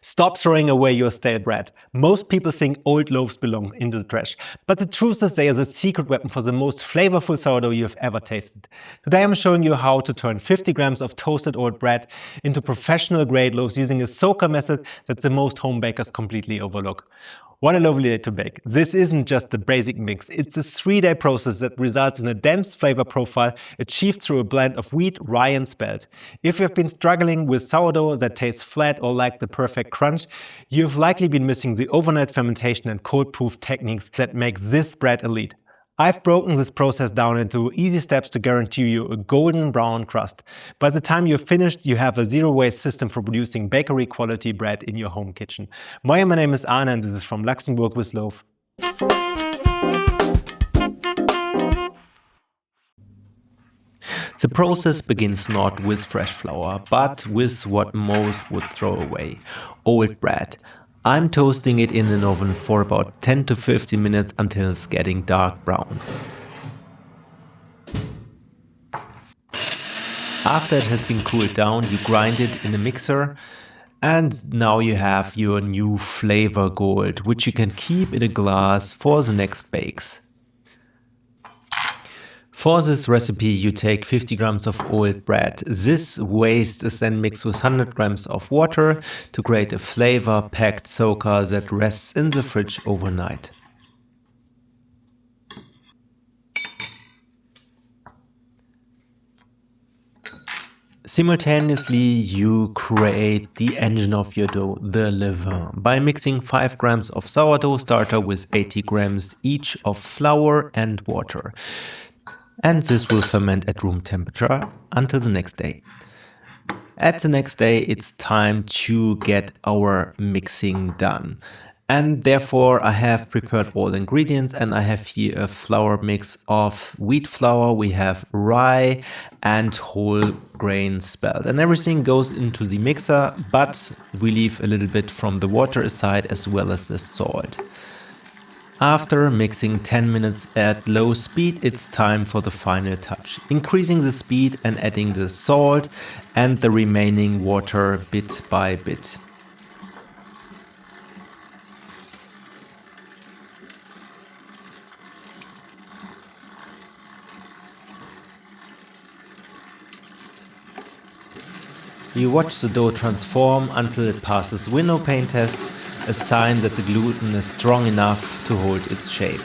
Stop throwing away your stale bread. Most people think old loaves belong in the trash, but the truth is they are the secret weapon for the most flavorful sourdough you have ever tasted. Today I'm showing you how to turn 50 grams of toasted old bread into professional grade loaves using a soaker method that the most home bakers completely overlook. What a lovely day to bake. This isn't just a basic mix, it's a 3-day process that results in a dense flavor profile achieved through a blend of wheat, rye and spelt. If you've been struggling with sourdough that tastes flat or like the perfect crunch, you've likely been missing the overnight fermentation and cold-proof techniques that make this bread elite. I've broken this process down into easy steps to guarantee you a golden brown crust. By the time you're finished, you have a zero-waste system for producing bakery-quality bread in your home kitchen. My name is Arne and this is from Luxembourg with Loaf. The process begins not with fresh flour, but with what most would throw away, old bread. I'm toasting it in an oven for about 10 to 15 minutes until it's getting dark brown. After it has been cooled down, you grind it in a mixer, and now you have your new flavor gold, which you can keep in a glass for the next bakes. For this recipe you take 50 grams of old bread. This waste is then mixed with 100 grams of water to create a flavor-packed soaker that rests in the fridge overnight. Simultaneously you create the engine of your dough, the Levain, by mixing 5 grams of sourdough starter with 80 grams each of flour and water. And this will ferment at room temperature until the next day. At the next day it's time to get our mixing done. And therefore I have prepared all the ingredients and I have here a flour mix of wheat flour, we have rye and whole grain spelt. And everything goes into the mixer, but we leave a little bit from the water aside as well as the salt. After mixing 10 minutes at low speed, it's time for the final touch, increasing the speed and adding the salt and the remaining water bit by bit. You watch the dough transform until it passes window pane test, a sign that the gluten is strong enough to hold its shape.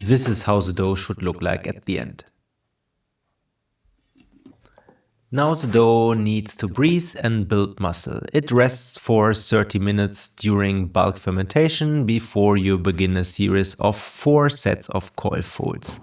This is how the dough should look like at the end. Now the dough needs to breathe and build muscle. It rests for 30 minutes during bulk fermentation before you begin a series of 4 sets of coil folds.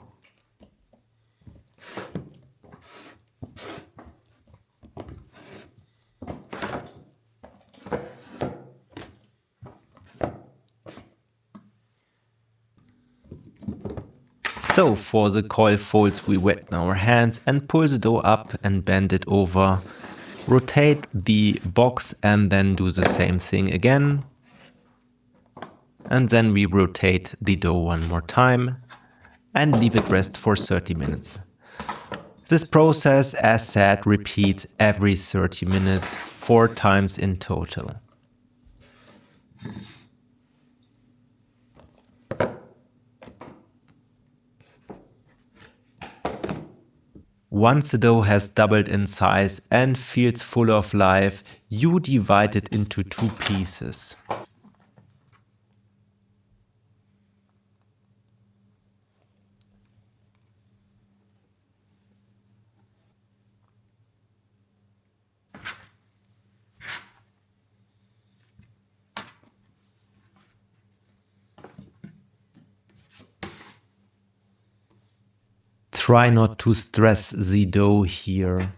So for the coil folds we wet our hands and pull the dough up and bend it over. Rotate the box and then do the same thing again. And then we rotate the dough one more time and leave it rest for 30 minutes. This process, as said, repeats every 30 minutes, 4 times in total. Once the dough has doubled in size and feels full of life, you divide it into 2 pieces. Try not to stress the dough here.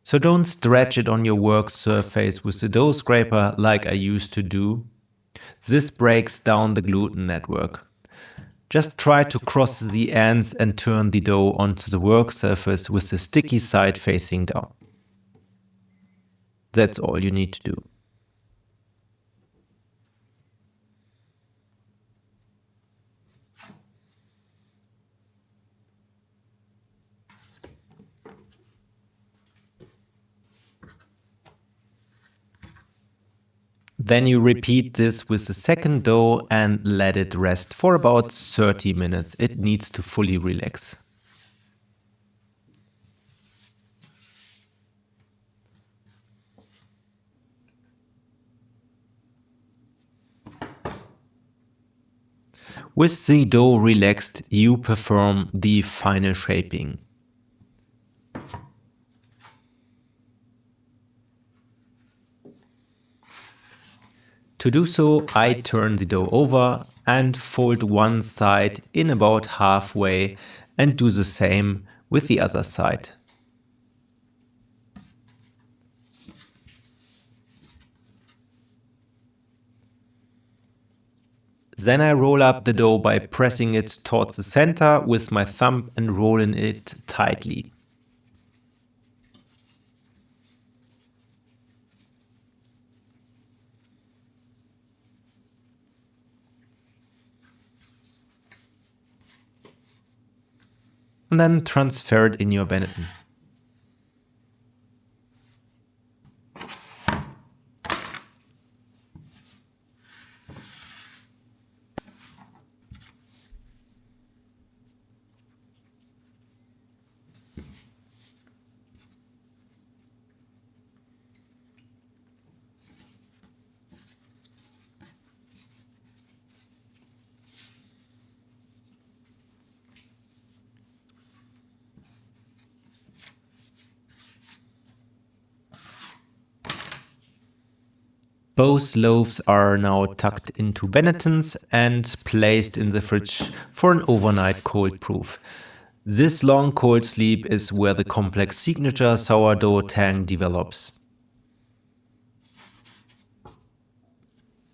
So don't stretch it on your work surface with the dough scraper like I used to do. This breaks down the gluten network. Just try to cross the ends and turn the dough onto the work surface with the sticky side facing down. That's all you need to do. Then you repeat this with the second dough and let it rest for about 30 minutes. It needs to fully relax. With the dough relaxed, you perform the final shaping. To do so, I turn the dough over and fold one side in about halfway and do the same with the other side. Then I roll up the dough by pressing it towards the center with my thumb and rolling it tightly. And then transfer it in your Benetton. Both loaves are now tucked into Benettons and placed in the fridge for an overnight cold proof. This long cold sleep is where the complex signature sourdough tang develops.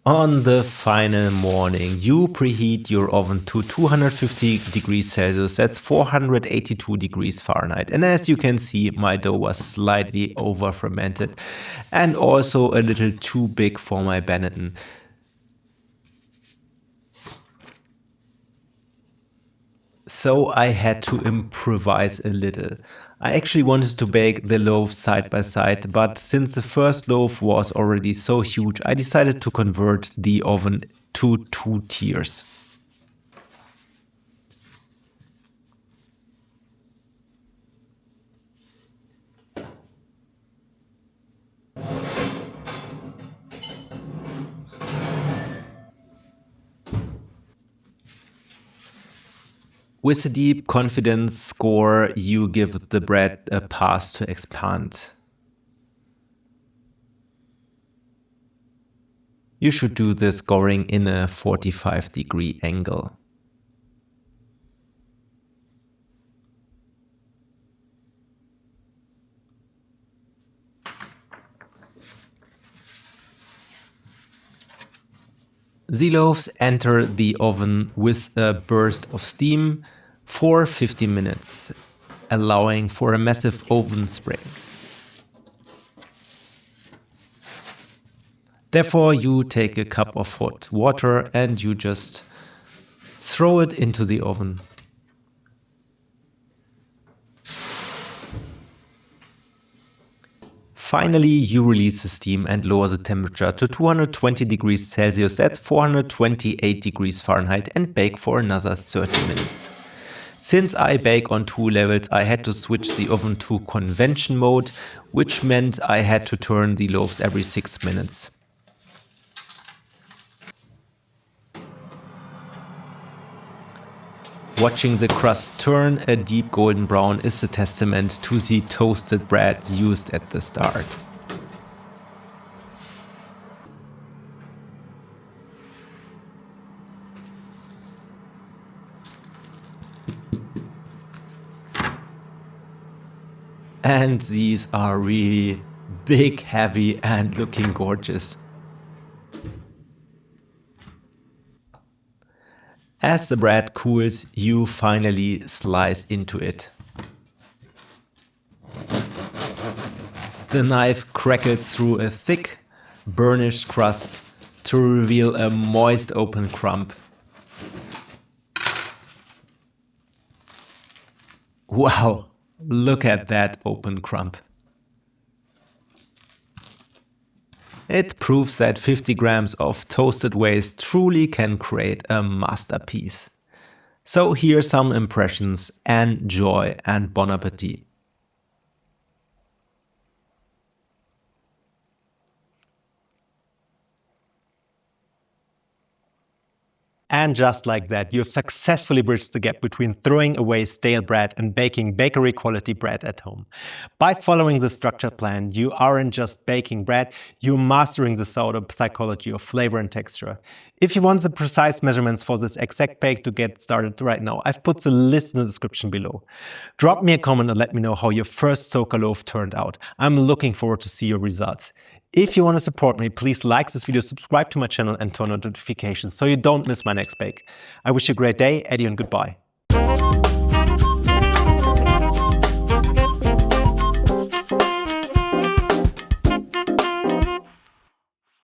On the final morning, you preheat your oven to 250 degrees Celsius, that's 482 degrees Fahrenheit. And as you can see, my dough was slightly over fermented and also a little too big for my Benetton. So I had to improvise a little. I actually wanted to bake the loaves side by side, but since the first loaf was already so huge, I decided to convert the oven to 2 tiers. With a deep confidence score, you give the bread a pass to expand. You should do the scoring in a 45-degree angle. The loaves enter the oven with a burst of steam for 50 minutes, allowing for a massive oven spring. Therefore, you take a cup of hot water and you just throw it into the oven. Finally, you release the steam and lower the temperature to 220 degrees Celsius, that's 428 degrees Fahrenheit, and bake for another 30 minutes. Since I bake on 2 levels, I had to switch the oven to convection mode, which meant I had to turn the loaves every 6 minutes. Watching the crust turn a deep golden brown is a testament to the toasted bread used at the start. And these are really big, heavy, and looking gorgeous. As the bread cools, you finally slice into it. The knife crackles through a thick, burnished crust to reveal a moist open crumb. Wow, look at that open crumb. It proves that 50 grams of toasted waste truly can create a masterpiece. So here's some impressions. Enjoy and bon appetit. And just like that, you've successfully bridged the gap between throwing away stale bread and baking bakery quality bread at home. By following the structured plan, you aren't just baking bread, you're mastering the sourdough psychology of flavor and texture. If you want the precise measurements for this exact bake to get started right now, I've put the list in the description below. Drop me a comment and let me know how your first Soka loaf turned out. I'm looking forward to see your results. If you want to support me, please like this video, subscribe to my channel and turn on notifications so you don't miss my next bake. I wish you a great day, Eddie, and goodbye.